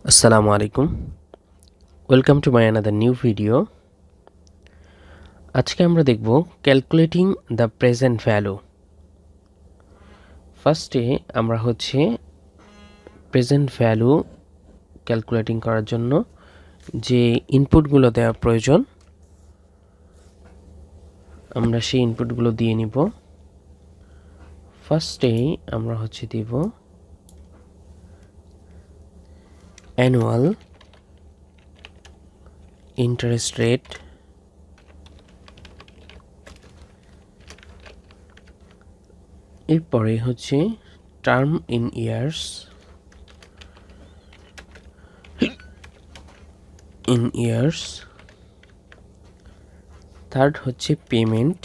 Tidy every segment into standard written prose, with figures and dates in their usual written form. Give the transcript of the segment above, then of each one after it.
Assalamu alaikum. Welcome to my another new video. আজকে আমরা দেখব ক্যালকুলেটিং দ্য প্রেজেন্ট ভ্যালু। ফার্স্টে আমরা প্রেজেন্ট ভ্যালু ক্যালকুলেটিং করার জন্য যে ইনপুটগুলো দেওয়া প্রয়োজন আমরা সেই ইনপুটগুলো দিয়ে নিব। ফার্স্টে আমরা দিব অ্যানুয়াল ইন্টারেস্ট রেট, এরপরে term in years, third payment,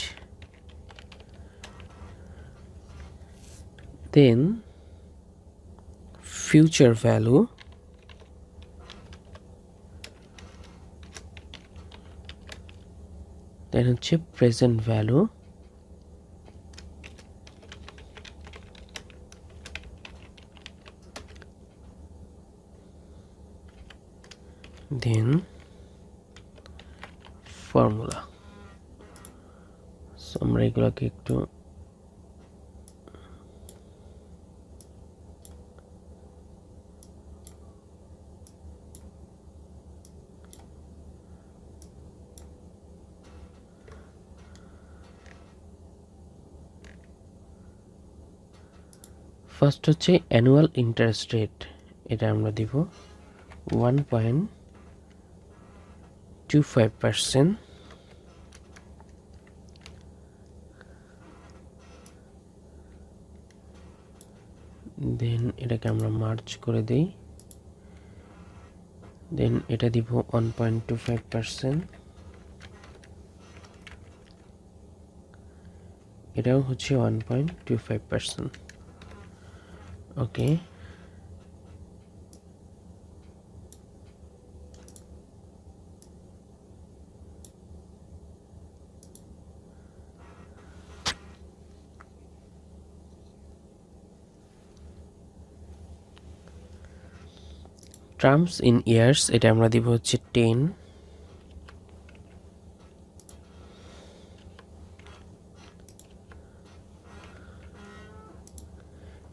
then future value, then present value, then formula. So আমরা এগুলোকে একটু ফার্স্ট অ্যানুয়াল ইন্টারেস্ট রেট, এটা আমরা দিব 1.25%। দেন এটাকে আমরা মার্জ করে দেই, দেন এটা দিব 1.25%, এটাও 1.25%। ওকে, টার্মস ইন ইয়ার্স, এটা আমরা দিব 10,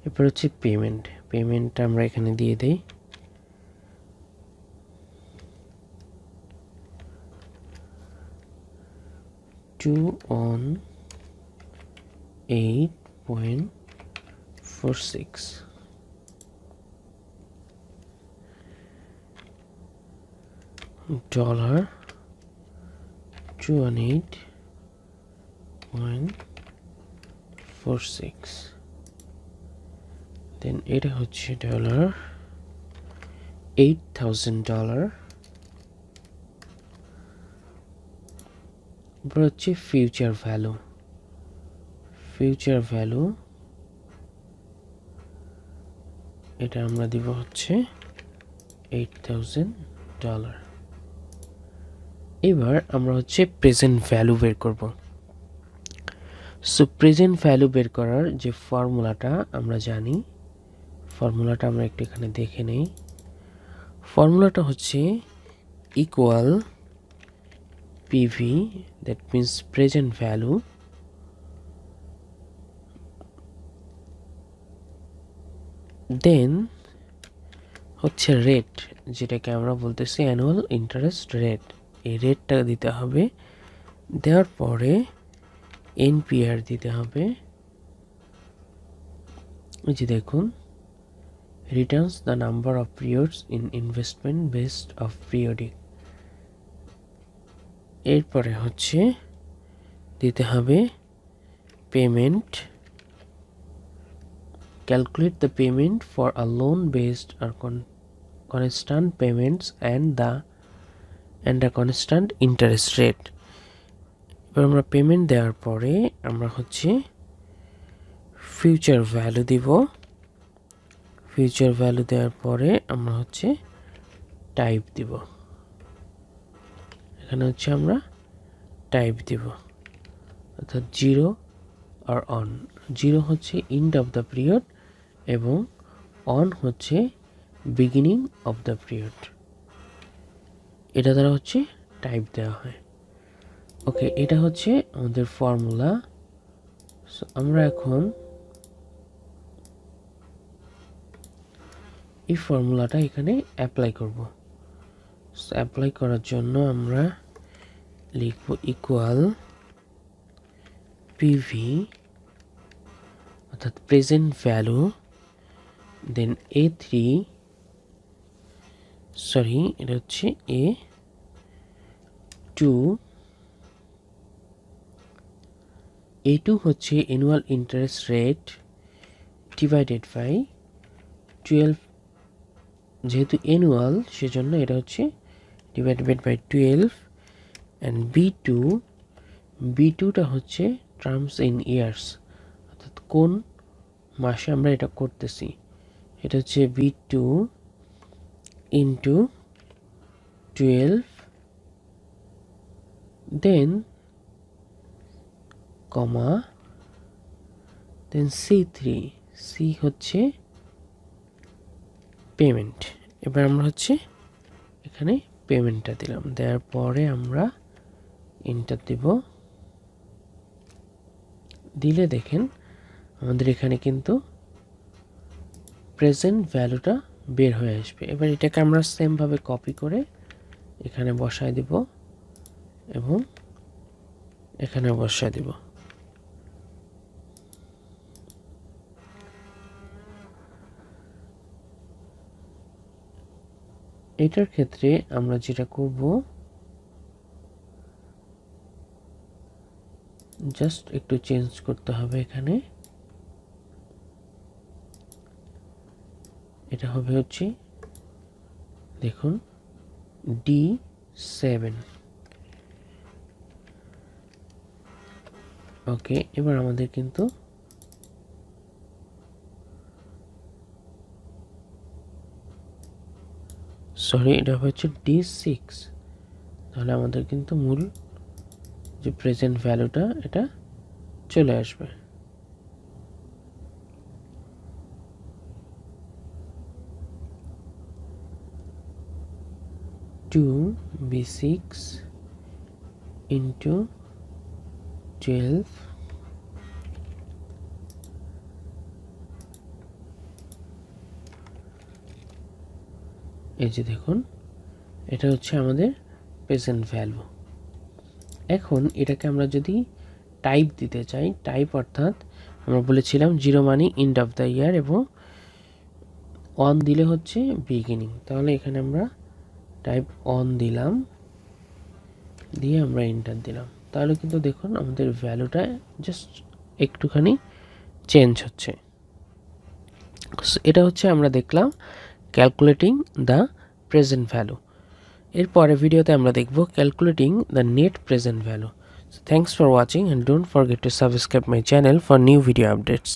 এরপর পেমেন্টটা আমরা এখানে দিয়ে দেই 218.46, ডলার 218.46, দেন এটা ডলার $8,000। এরপর ফিউচার ভ্যালু, এটা আমরা দিব $8,000। এবার আমরা প্রেজেন্ট ভ্যালু বের করব। সো প্রেজেন্ট ভ্যালু বের করার যে ফর্মুলাটা আমরা জানি, ফর্মুলাটা আমরা একটু এখানে দেখে নেই। ফর্মুলাটা equal PV, that means present value, then rate, যেটাকে আমরা বলতেছি অ্যানুয়াল ইন্টারেস্ট রেট। এই রেটটা দিতে হবে, দেওয়ার পরে এনপিআর দিতে হবে। এই যে দেখুন, returns the number of periods in investment based of periodic. এরপরে দিতে হবে payment, calculate the payment for a loan based on constant payments and a constant interest rate. এবার আমরা পেমেন্ট দেওয়ার পরে আমরা ফিউচার ভ্যালু দিব। ফিউচার ভ্যালু দেওয়ার পরে আমরা টাইপ দিব। এখানে আমরা টাইপ দিব, অর্থাৎ 0 আর on. 0 end of the period এবং on beginning of the period, এটা দ্বারা হচ্ছে টাইপ দেওয়া হয়। ওকে, এটা হচ্ছে আমাদের ফর্মুলা। সো আমরা এখন এই ফর্মুলাটা এখানে অ্যাপ্লাই করব। সো অ্যাপ্লাই করার জন্য আমরা লিখব ইকুয়াল পিভি অর্থাৎ present value, then A3, sorry এটা হচ্ছে A2 হচ্ছে annual interest rate divided by 12, যেহেতু অ্যানুয়াল সেজন্য এটা হচ্ছে ডিভাইডেড বাই 12, অ্যান্ড B2টা হচ্ছে টার্মস ইন ইয়ার্স, অর্থাৎ কোন মাসে আমরা এটা করতেছি, এটা হচ্ছে B2 ইন্টু 12, দেন কমা, দেন C3, সি হচ্ছে পেমেন্ট। এবার আমরা হচ্ছে এখানে পেমেন্টটা দিলাম, দেওয়ার পরে আমরা এন্টার দিব। দিলে দেখেন আমাদের এখানে কিন্তু প্রেজেন্ট ভ্যালুটা বের হয়ে আসবে। এবার এটাকে আমরা সেমভাবে কপি করে এখানে বসায় দিব এবং এখানে বসায় দিব। এটার ক্ষেত্রে আমরা যেটা করব, জাস্ট একটু চেঞ্জ করতে হবে এখানে। এটা হবে হচ্ছে দেখুন D7। ওকে, এবার আমাদের কিন্তু সরি এটা হচ্ছে D6, তাহলে আমাদের কিন্তু মূল যে প্রেজেন্ট ভ্যালুটা এটা চলে আসবে। B6 ইন্টু 12, এই যে দেখুন এটা হচ্ছে আমাদের প্রেজেন্ট ভ্যালু। এখন এটাকে আমরা যদি টাইপ দিতে চাই, টাইপ অর্থাৎ আমরা বলেছিলাম 0 মানে এন্ড অফ দ্য ইয়ার এবং 1 দিলে হচ্ছে বিগিনিং, তাহলে এখানে আমরা টাইপ 1 দিলাম, দিয়ে আমরা এন্টার দিলাম, তাহলে কিন্তু দেখুন আমাদের ভ্যালুটা জাস্ট একটুখানি চেঞ্জ হচ্ছে। এটা হচ্ছে আমরা দেখলাম ক্যালকুলেটিং দ্য প্রেজেন্ট ভ্যালু। এরপরে ভিডিওতে আমরা দেখব calculating the net present value. Thanks for watching and don't forget to subscribe my channel for new video updates.